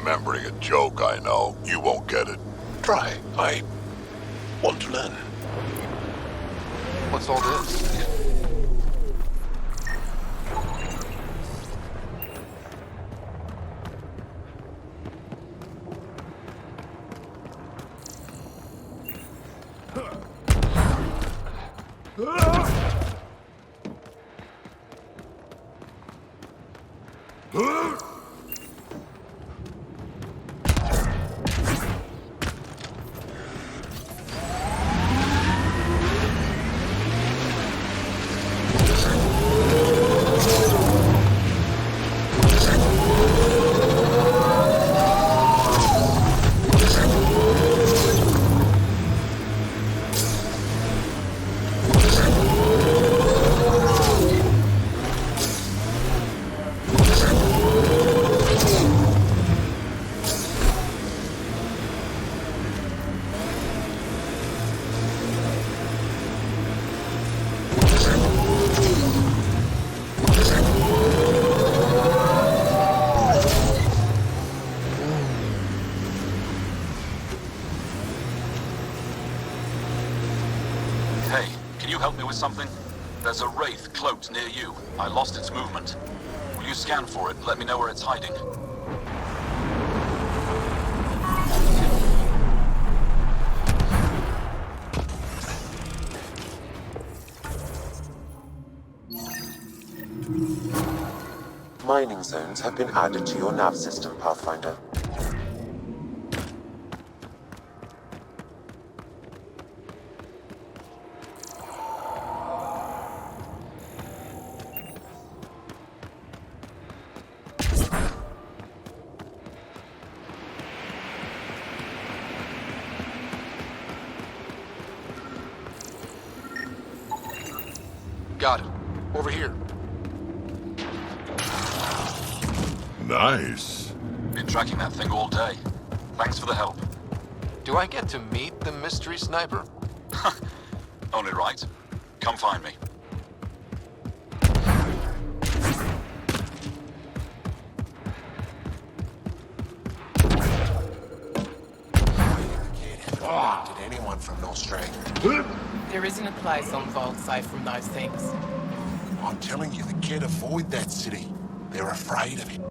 remembering a joke, I know. You won't get it. Try. I want to learn. What's all this? Hey, can you help me with something? There's a wraith cloaked near you. I lost its movement. Will you scan for it and let me know where it's hiding? Mining zones have been added to your nav system, Pathfinder. Got it. Over here. Nice. Been tracking that thing all day. Thanks for the help. Do I get to meet the mystery sniper? Only right. Come find me. Did anyone from Nostray? There isn't a place on Voeld safe from those things. I'm telling you, the kid avoid that city. They're afraid of it.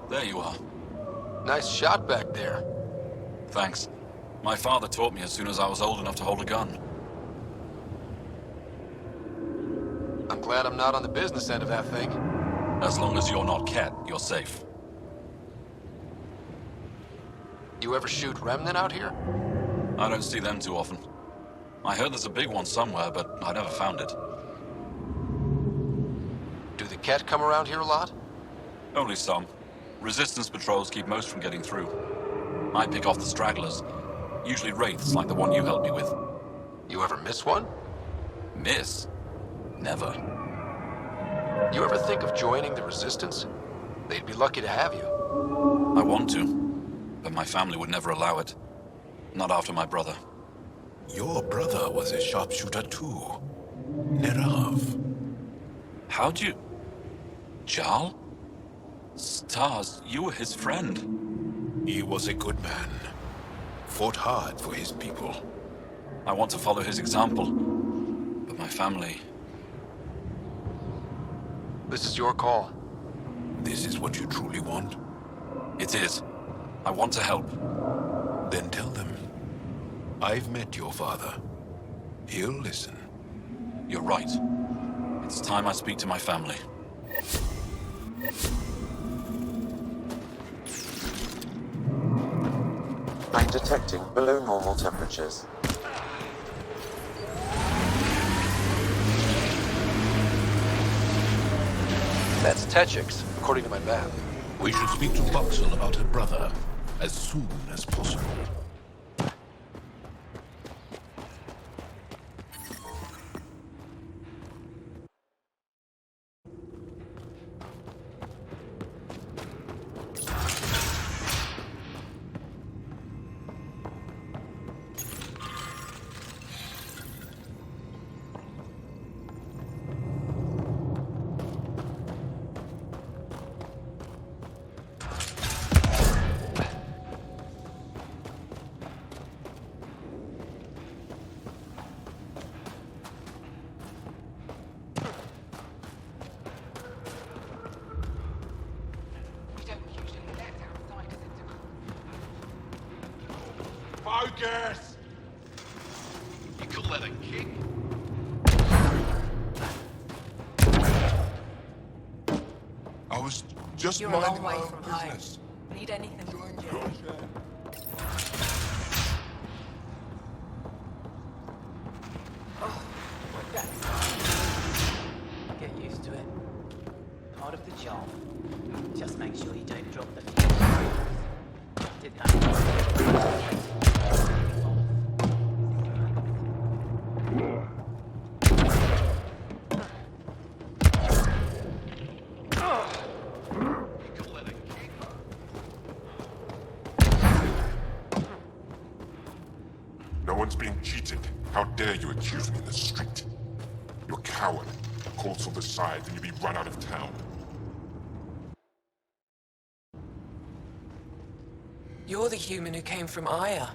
There you are. Nice shot back there. Thanks. My father taught me as soon as I was old enough to hold a gun. I'm glad I'm not on the business end of that thing. As long as you're not Cat, you're safe. You ever shoot Remnant out here? I don't see them too often. I heard there's a big one somewhere, but I never found it. Do the Cat come around here a lot? Only some. Resistance patrols keep most from getting through. I pick off the stragglers. Usually wraiths like the one you helped me with. You ever miss one? Miss? Never. You ever think of joining the Resistance? They'd be lucky to have you. I want to, but my family would never allow it. Not after my brother. Your brother was a sharpshooter too. Nerav. How'd you... Jarl? Stars, you were his friend. He was a good man. Fought hard for his people. I want to follow his example, but my family... This is your call. This is what you truly want? It is. I want to help. Then tell them. I've met your father. He'll listen. You're right. It's time I speak to my family. I'm detecting below normal temperatures. That's Techix, according to my map. We should speak to Buxel about her brother as soon as possible. focus! You call that a kick? I was just You're a long minding my way own from home. business. Need anything? Get used to it. Part of the job. Just make sure you don't drop the fuse. Did that. No one's being cheated. How dare you accuse me in the street? You're a coward. Calls for the side, and you'll be run out of town. You're the human who came from Aya.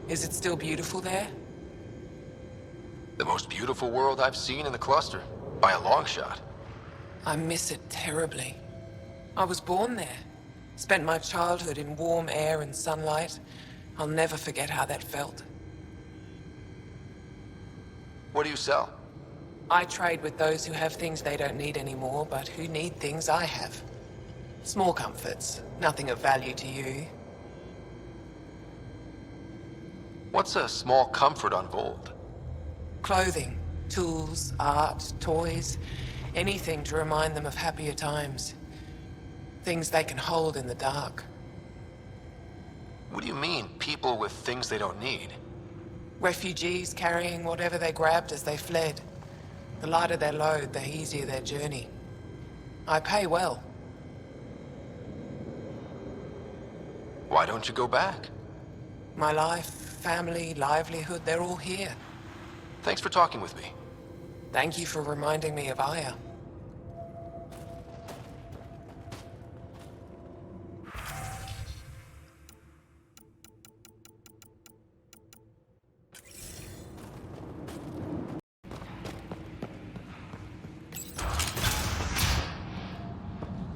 Is it still beautiful there? The most beautiful world I've seen in the cluster, by a long shot. I miss it terribly. I was born there. Spent my childhood in warm air and sunlight. I'll never forget how that felt. What do you sell? I trade with those who have things they don't need anymore, but who need things I have. Small comforts, nothing of value to you. What's a small comfort on Voeld? Clothing, tools, art, toys, anything to remind them of happier times. Things they can hold in the dark. What do you mean, people with things they don't need? Refugees carrying whatever they grabbed as they fled. The lighter their load, the easier their journey. I pay well. Why don't you go back? My life, family, livelihood, they're all here. Thanks for talking with me. Thank you for reminding me of Aya.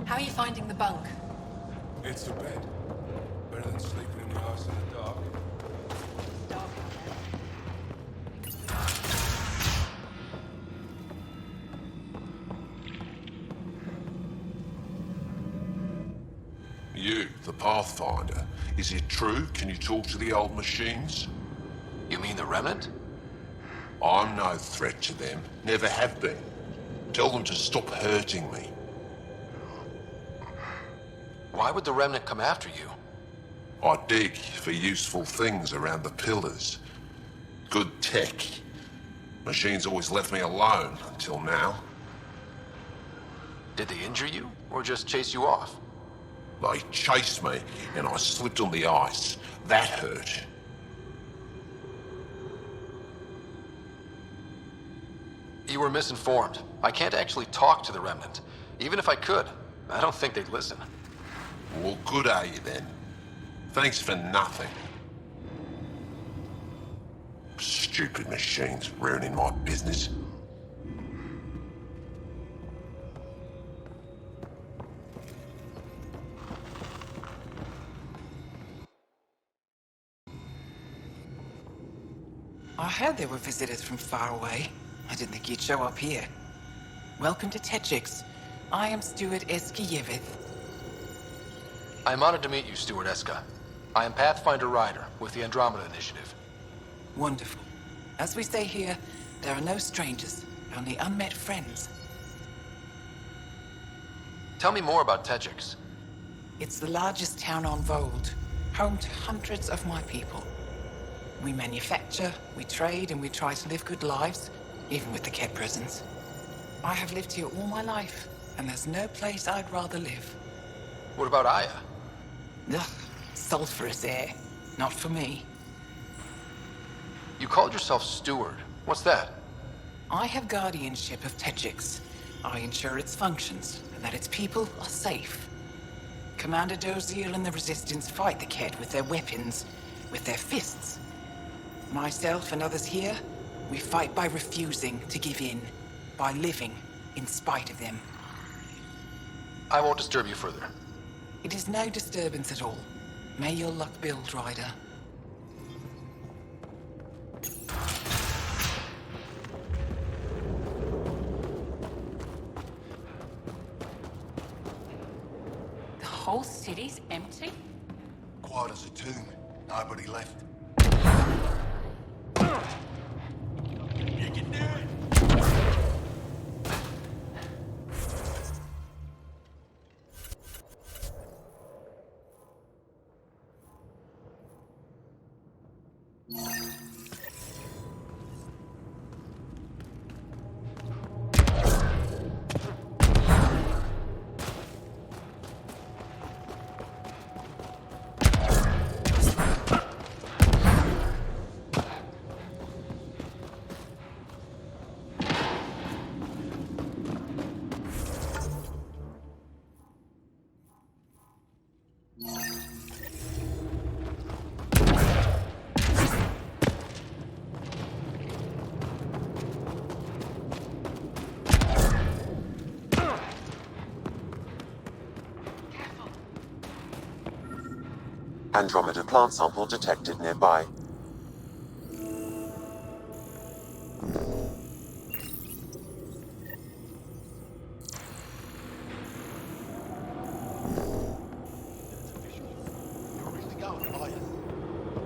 How are you finding the bunk? It's a bed. Better than sleeping in the house in the dark. Dark out You, the Pathfinder. Is it true? Can you talk to the old machines? You mean the Remnant? I'm no threat to them. Never have been. Tell them to stop hurting me. Why would the Remnant come after you? I dig for useful things around the pillars. Good tech. Machines always left me alone until now. Did they injure you, or just chase you off? They chased me, and I slipped on the ice. That hurt. You were misinformed. I can't actually talk to the Remnant. Even if I could, I don't think they'd listen. Well, good are you then? Thanks for nothing. Stupid machines ruining my business. I heard there were visitors from far away. I didn't think you'd show up here. Welcome to Techix. I am Steward Eskiyevith. I am honored to meet you, Steward Eska. I am Pathfinder Ryder with the Andromeda Initiative. Wonderful. As we say here, there are no strangers, only unmet friends. Tell me more about Techix. It's the largest town on Voeld, home to hundreds of my people. We manufacture, we trade, and we try to live good lives, even with the Kett presence. I have lived here all my life, and there's no place I'd rather live. What about Aya? Ugh, sulfurous air. Not for me. You called yourself Steward. What's that? I have guardianship of Techix. I ensure its functions, and that its people are safe. Commander Doziel and the Resistance fight the Kett with their weapons, with their fists. Myself and others here, we fight by refusing to give in, by living in spite of them. I won't disturb you further. It is no disturbance at all. May your luck build, Ryder. is empty? Quiet as a tomb. Nobody left. You can do it! Andromeda plant sample detected nearby.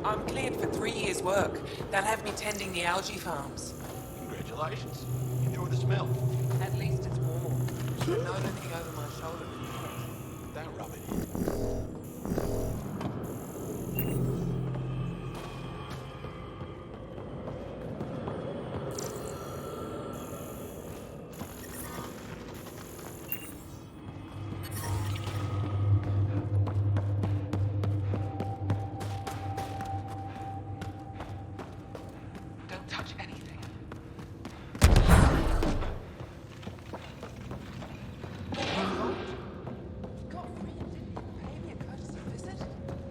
I'm cleared for 3 years' work. They'll have me tending the algae farms. Congratulations. Enjoy the smell. At least it's warm. But no looking over my shoulder. Don't rub it in. Don't touch anything.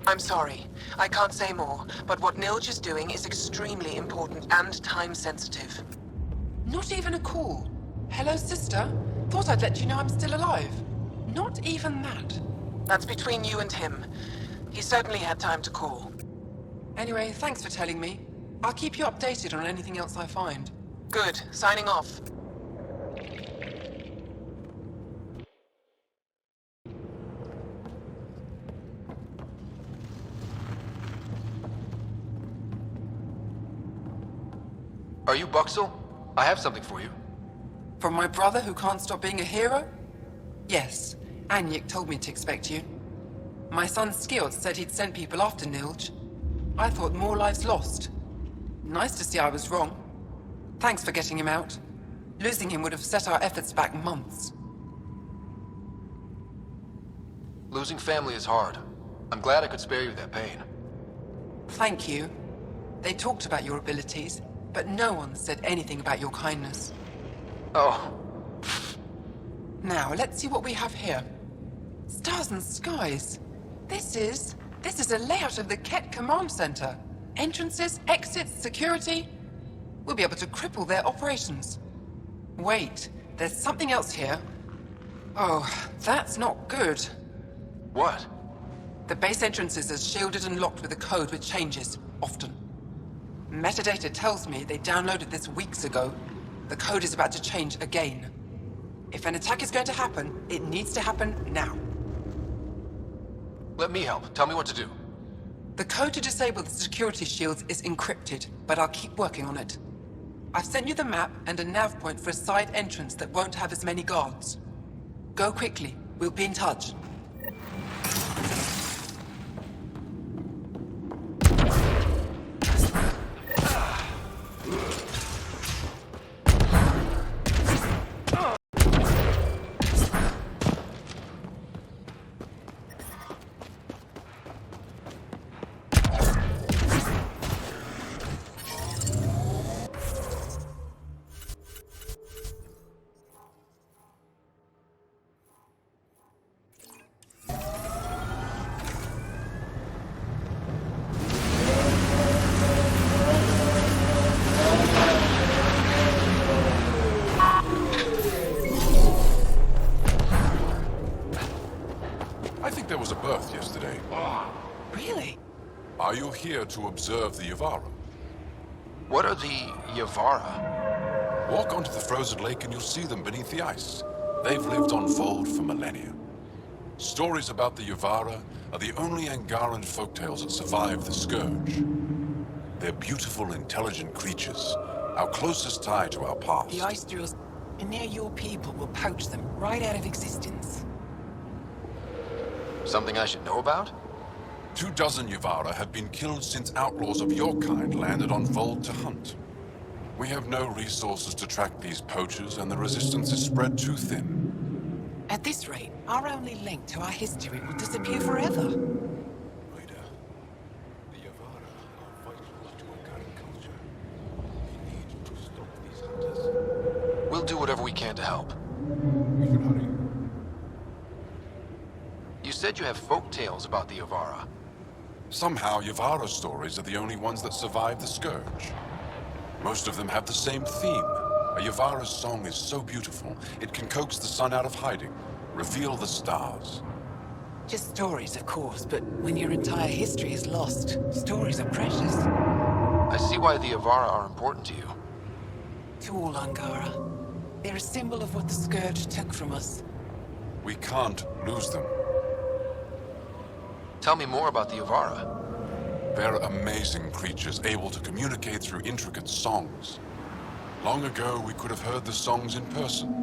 I'm sorry. I can't say more, but what Nilge is doing is extremely important and time-sensitive. Not even a call. Hello, sister. Thought I'd let you know I'm still alive. Not even that. That's between you and him. He certainly had time to call. Anyway, thanks for telling me. I'll keep you updated on anything else I find. Good. Signing off. Are you Buxel? I have something for you. From my brother who can't stop being a hero? Yes. Anyik told me to expect you. My son Skills said he'd sent people after Nilge. I thought more lives lost. Nice to see I was wrong. Thanks for getting him out. Losing him would have set our efforts back months. Losing family is hard. I'm glad I could spare you that pain. Thank you. They talked about your abilities, but no one said anything about your kindness. Oh, Now, let's see what we have here. Stars and skies. This is a layout of the Ket Command Center. Entrances, exits, security. We'll be able to cripple their operations. Wait, there's something else here. Oh, that's not good. what? The base entrances are shielded and locked with a code which changes, often. Metadata tells me they downloaded this weeks ago. The code is about to change again. If an attack is going to happen, it needs to happen now. Let me help. Tell me what to do. The code to disable the security shields is encrypted, but I'll keep working on it. I've sent you the map and a nav point for a side entrance that won't have as many guards. Go quickly. We'll be in touch. I think there was a birth yesterday. Really? Are you here to observe the Yavara? What are the Yavara? Walk onto the frozen lake and you'll see them beneath the ice. They've lived on Voeld for millennia. Stories about the Yavara are the only Angaran folktales that survive the Scourge. They're beautiful, intelligent creatures, our closest tie to our past. The ice drills, and now your people will poach them right out of existence. Something I should know about? 24 Yavara have been killed since outlaws of your kind landed on Voeld to hunt. We have no resources to track these poachers, and the resistance is spread too thin. At this rate, our only link to our history will disappear forever. Raider, the Yavara are vital to Angaran culture. We need to stop these hunters. We'll do whatever we can to help. We should hurry. You said you have folk tales about the Yavara. Somehow, Yavara stories are the only ones that survive the Scourge. Most of them have the same theme. A Yavara's song is so beautiful, it can coax the sun out of hiding, reveal the stars. Just stories, of course, but when your entire history is lost, stories are precious. I see why the Yavara are important to you. To all Angara, they're a symbol of what the Scourge took from us. We can't lose them. Tell me more about the Yavara. They're amazing creatures, able to communicate through intricate songs. Long ago, we could have heard the songs in person,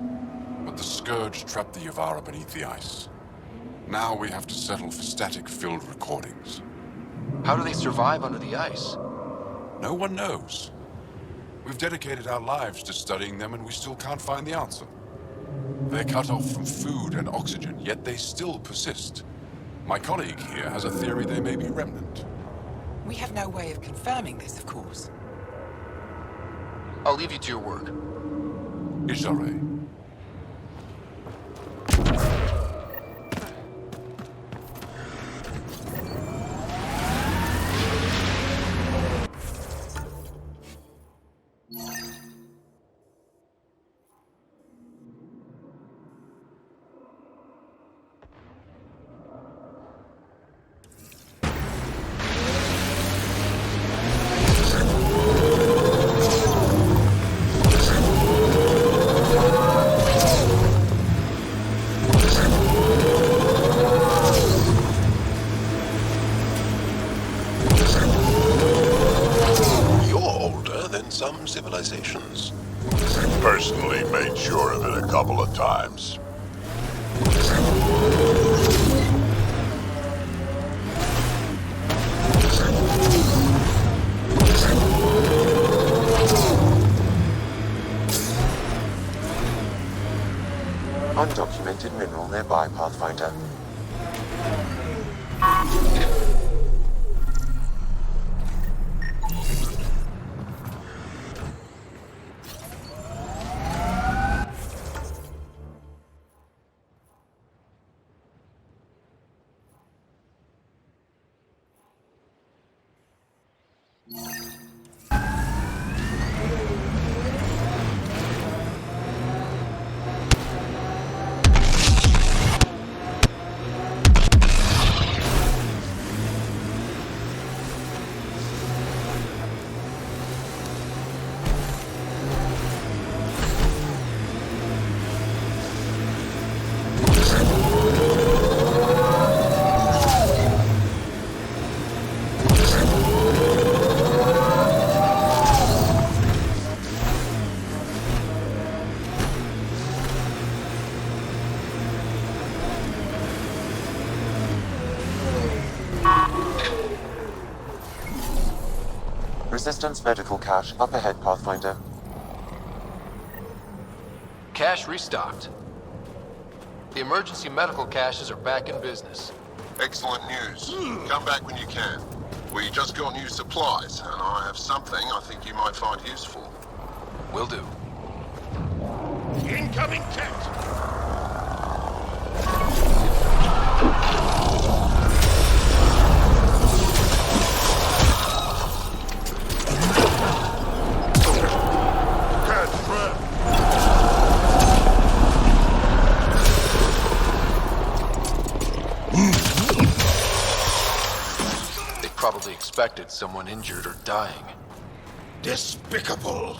but the Scourge trapped the Yavara beneath the ice. Now we have to settle for static-filled recordings. How do they survive under the ice? No one knows. We've dedicated our lives to studying them, and we still can't find the answer. They're cut off from food and oxygen, yet they still persist. My colleague here has a theory they may be remnant. We have no way of confirming this, of course. I'll leave you to your work. Ishare. Some civilizations. Personally made sure of it a couple of times. Undocumented mineral nearby, Pathfinder. Resistance medical cache up ahead, Pathfinder. Cache restocked. The emergency medical caches are back in business. Excellent news. Come back when you can. We just got new supplies, and I have something I think you might find useful. Will do. Incoming tech! Probably expected someone injured or dying. Despicable!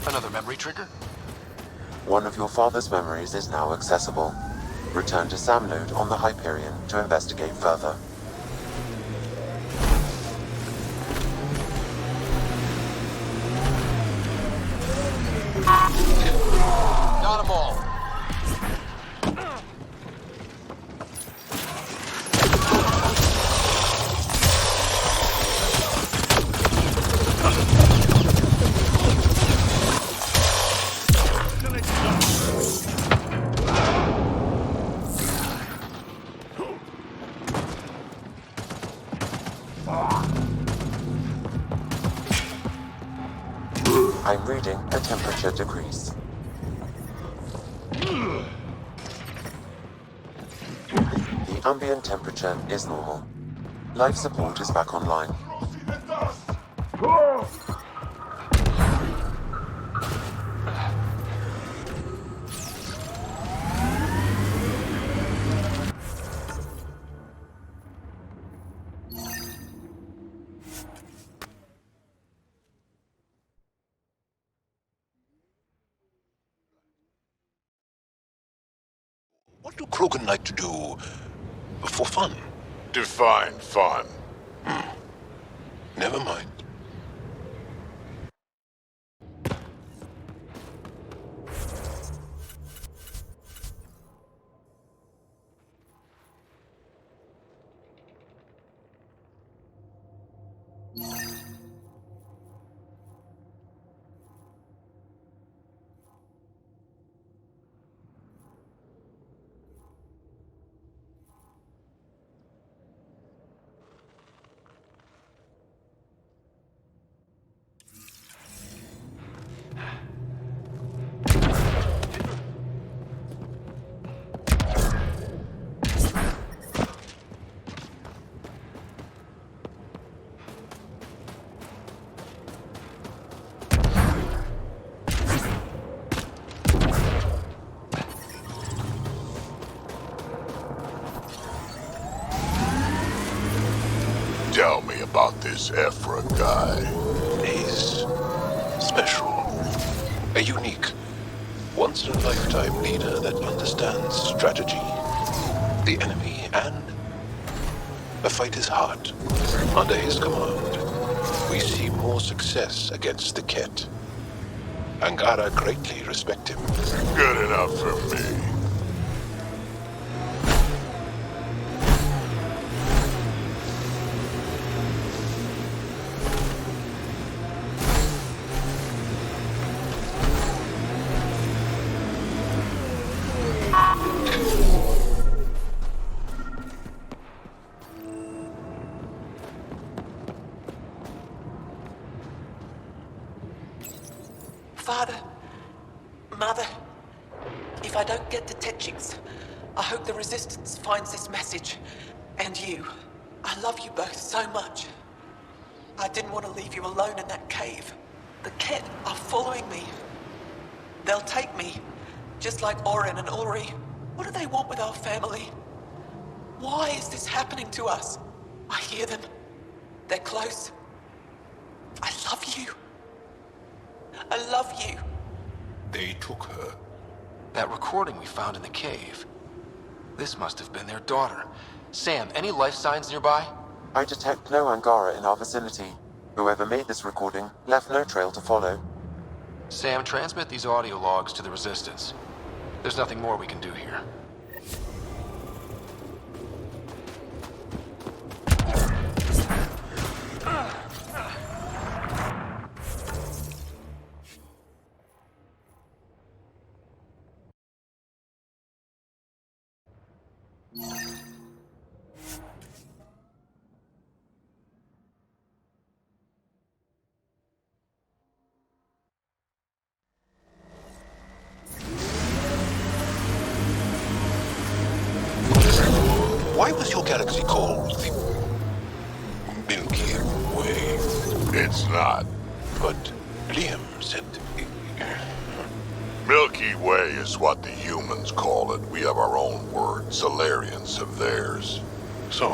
Another memory trigger? One of your father's memories is now accessible. Return to Sam Node on the Hyperion to investigate further. Got 'em all. I'm reading a temperature decrease. The ambient temperature is normal. Life support is back online. What do Krogan like to do for fun? Define fun. Never mind. Tell me about this Ephra guy. He's special. A unique, once-in-a-lifetime leader that understands strategy, the enemy, and a fighter's heart. Under his command, we see more success against the Ket. Angara greatly respect him. Good enough for me. Father, Mother, if I don't get to Techix, I hope the Resistance finds this message. And you. I love you both so much. I didn't want to leave you alone in that cave. The Ket are following me. They'll take me, just like Oren and Ulri. What do they want with our family? Why is this happening to us? I hear them. They're close. I love you. I love you. They took her. That recording we found in the cave. This must have been their daughter. Sam, any life signs nearby? I detect no Angara in our vicinity. Whoever made this recording left no trail to follow. Sam, transmit these audio logs to the Resistance. There's nothing more we can do here. Why was your galaxy called the Milky Way? It's not. But Liam said... Milky Way is what the humans call it. We have our own word. Solarians have theirs. So,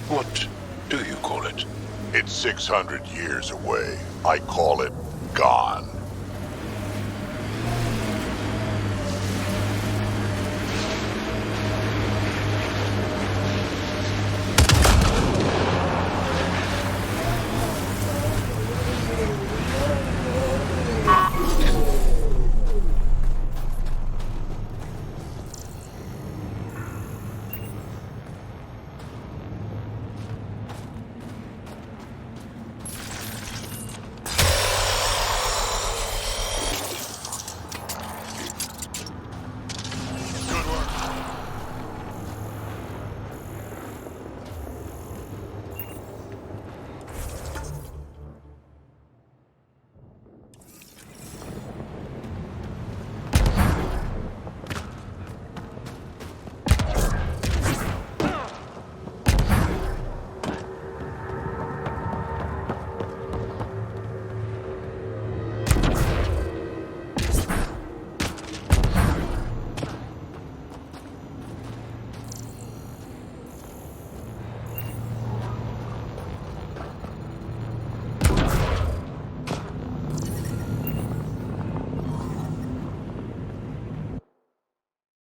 what do you call it? It's 600 years away. I call it gone.